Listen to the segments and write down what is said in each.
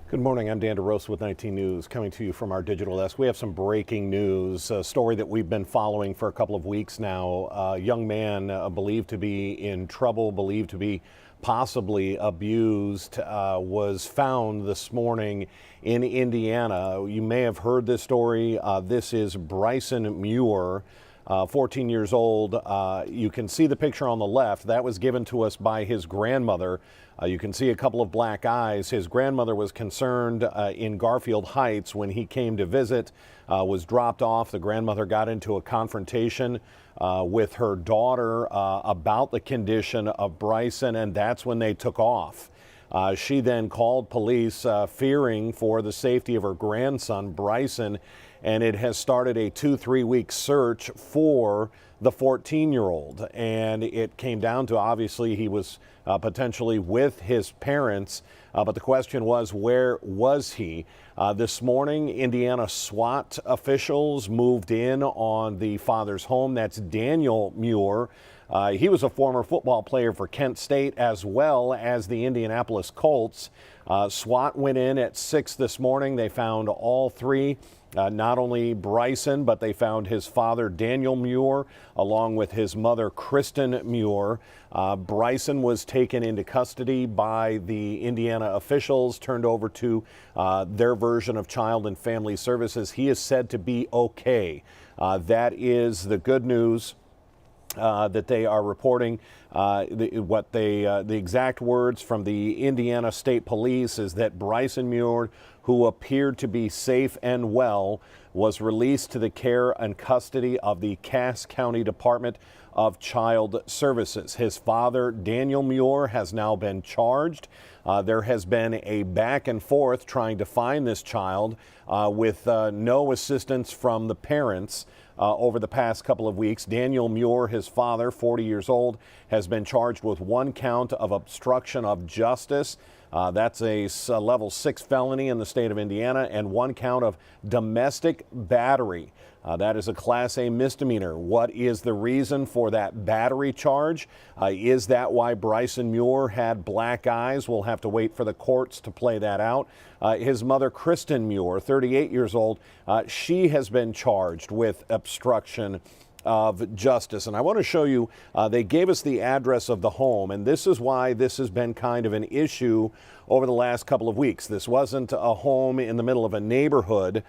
Good morning, I'm Dan DeRosa with 19 News, coming to you from our digital desk. We have some breaking news, a story that we've been following for a couple of weeks now. A young man believed to be in trouble, believed to be possibly abused, was found this morning in Indiana. You may have heard this story. This is Bryson Muir. 14 years old. You can see the picture on the left. That was given to us by his grandmother. You can see a couple of black eyes. His grandmother was concerned in Garfield Heights when he came to visit, was dropped off. The grandmother got into a confrontation with her daughter about the condition of Bryson, and that's when they took off. She then called police, fearing for the safety of her grandson, Bryson, and it has started a 2-3 week search for the 14-year-old. And it came down to, obviously, he was potentially with his parents, but the question was, where was he? This morning, Indiana SWAT officials moved in on the father's home. That's Daniel Muir. He was a former football player for Kent State as well as the Indianapolis Colts. SWAT went in at 6 this morning. They found all three. Not only Bryson, but they found his father, Daniel Muir, along with his mother, Kristen Muir. Bryson was taken into custody by the Indiana officials, turned over to their version of Child and Family Services. He is said to be okay. That is the good news that they are reporting. The exact words from the Indiana State Police is that Bryson Muir, who appeared to be safe and well, was released to the care and custody of the Cass County Department of Child Services. His father, Daniel Muir, has now been charged. There has been a back and forth trying to find this child with no assistance from the parents. Over the past couple of weeks. Daniel Muir, his father, 40 years old, has been charged with 1 count of obstruction of justice. That's a level 6 felony in the state of Indiana, and 1 count of domestic battery. That is a Class A misdemeanor. What is the reason for that battery charge? Is that why Bryson Muir had black eyes? We'll have to wait for the courts to play that out. His mother, Kristen Muir, 38 years old, she has been charged with obstruction of justice. And I want to show you, they gave us the address of the home, and this is why this has been kind of an issue over the last couple of weeks. This wasn't a home in the middle of a neighborhood.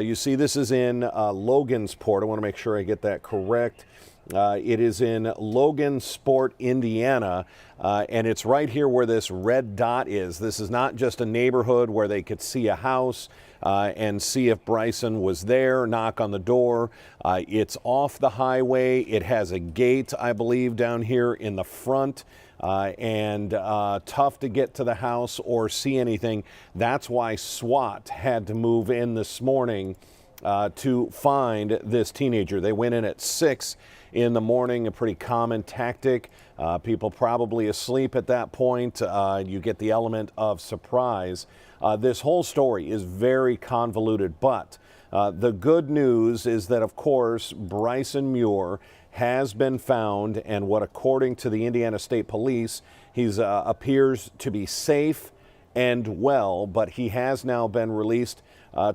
You see, this is in Logansport. I want to make sure I get that correct. It is in Logansport, Indiana, and it's right here where this red dot is. This is not just a neighborhood where they could see a house and see if Bryson was there, knock on the door. It's off the highway. It has a gate, I believe, down here in the front. And tough to get to the house or see anything. That's why SWAT had to move in this morning to find this teenager. They went in at 6 in the morning, a pretty common tactic. People probably asleep at that point. You get the element of surprise. This whole story is very convoluted, but the good news is that, of course, Bryson Muir has been found, and what, according to the Indiana State Police, he appears to be safe and well, but he has now been released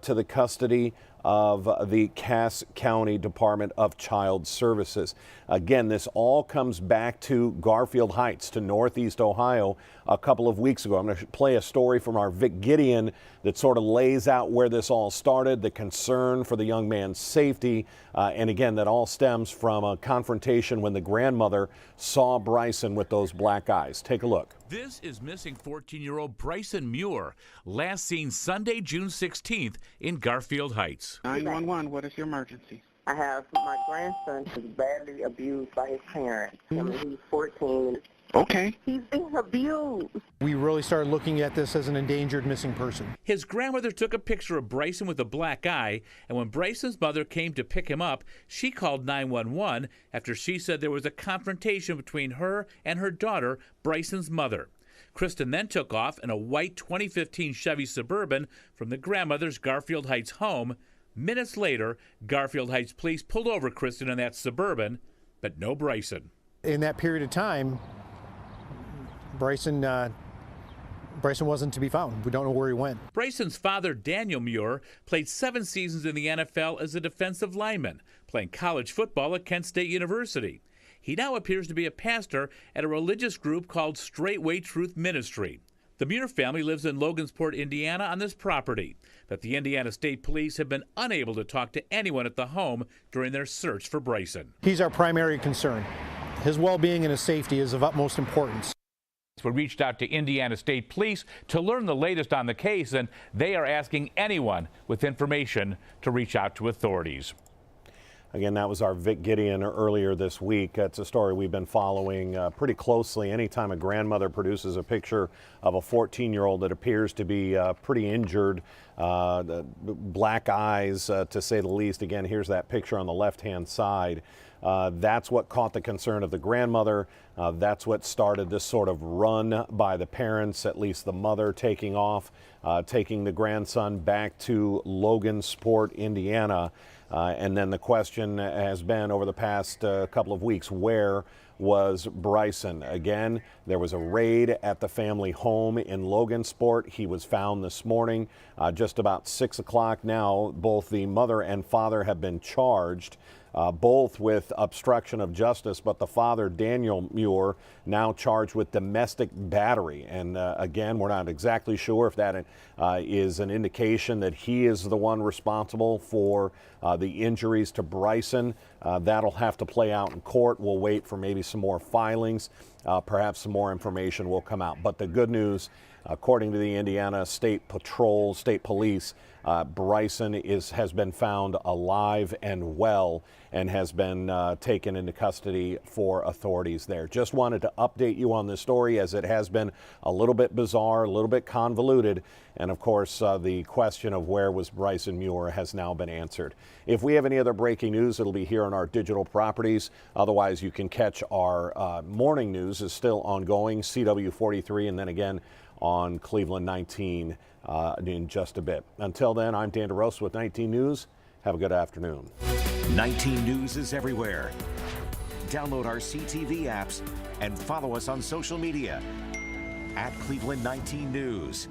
to the custody of the Cass County Department of Child Services. Again, this all comes back to Garfield Heights, to Northeast Ohio, a couple of weeks ago. I'm going to play a story from our Vic Gideon that sort of lays out where this all started, the concern for the young man's safety, and again, that all stems from a confrontation when the grandmother saw Bryson with those black eyes. Take a look. This is missing 14-year-old Bryson Muir, last seen Sunday, June 16th in Garfield Heights. 911, what is your emergency? I have my grandson who's badly abused by his parents. I mean, he's 14. Okay. He's being abused. We really started looking at this as an endangered missing person. His grandmother took a picture of Bryson with a black eye, and when Bryson's mother came to pick him up, she called 911 after she said there was a confrontation between her and her daughter, Bryson's mother. Kristen then took off in a white 2015 Chevy Suburban from the grandmother's Garfield Heights home. Minutes later, Garfield Heights police pulled over Kristen in that Suburban, but no Bryson. In that period of time, Bryson Bryson wasn't to be found. We don't know where he went. Bryson's father, Daniel Muir, played 7 seasons in the NFL as a defensive lineman, playing college football at Kent State University. He now appears to be a pastor at a religious group called Straightway Truth Ministry. The Muir family lives in Logansport, Indiana on this property, but the Indiana State Police have been unable to talk to anyone at the home during their search for Bryson. He's our primary concern. His well-being and his safety is of utmost importance. We reached out to Indiana State Police to learn the latest on the case, and they are asking anyone with information to reach out to authorities. Again, that was our Vic Gideon earlier this week. It's a story we've been following pretty closely. Anytime a grandmother produces a picture of a 14-year-old that appears to be pretty injured, black eyes to say the least. Again, here's that picture on the left-hand side. That's what caught the concern of the grandmother. That's what started this sort of run by the parents, at least the mother, taking off, taking the grandson back to Logansport, Indiana. And then the question has been over the past couple of weeks, where was Bryson? Again, there was a raid at the family home in Logansport. He was found this morning, just about 6 o'clock now. Both the mother and father have been charged, both with obstruction of justice, but the father, Daniel Muir, now charged with domestic battery. And again, we're not exactly sure if that is an indication that he is the one responsible for the injuries to Bryson. That'll have to play out in court. We'll wait for maybe some more filings. Perhaps some more information will come out. But the good news, according to the Indiana State Police, Bryson has been found alive and well and has been taken into custody for authorities there. Just wanted to update you on this story, as it has been a little bit bizarre, a little bit convoluted, and of course the question of where was Bryson Muir has now been answered. If we have any other breaking news, it'll be here on our digital properties. Otherwise, you can catch our morning news is still ongoing, CW43, and then again on Cleveland 19 in just a bit. Until then, I'm Dan DeRosa with 19 News. Have a good afternoon. 19 News is everywhere. Download our CTV apps and follow us on social media at Cleveland 19 News.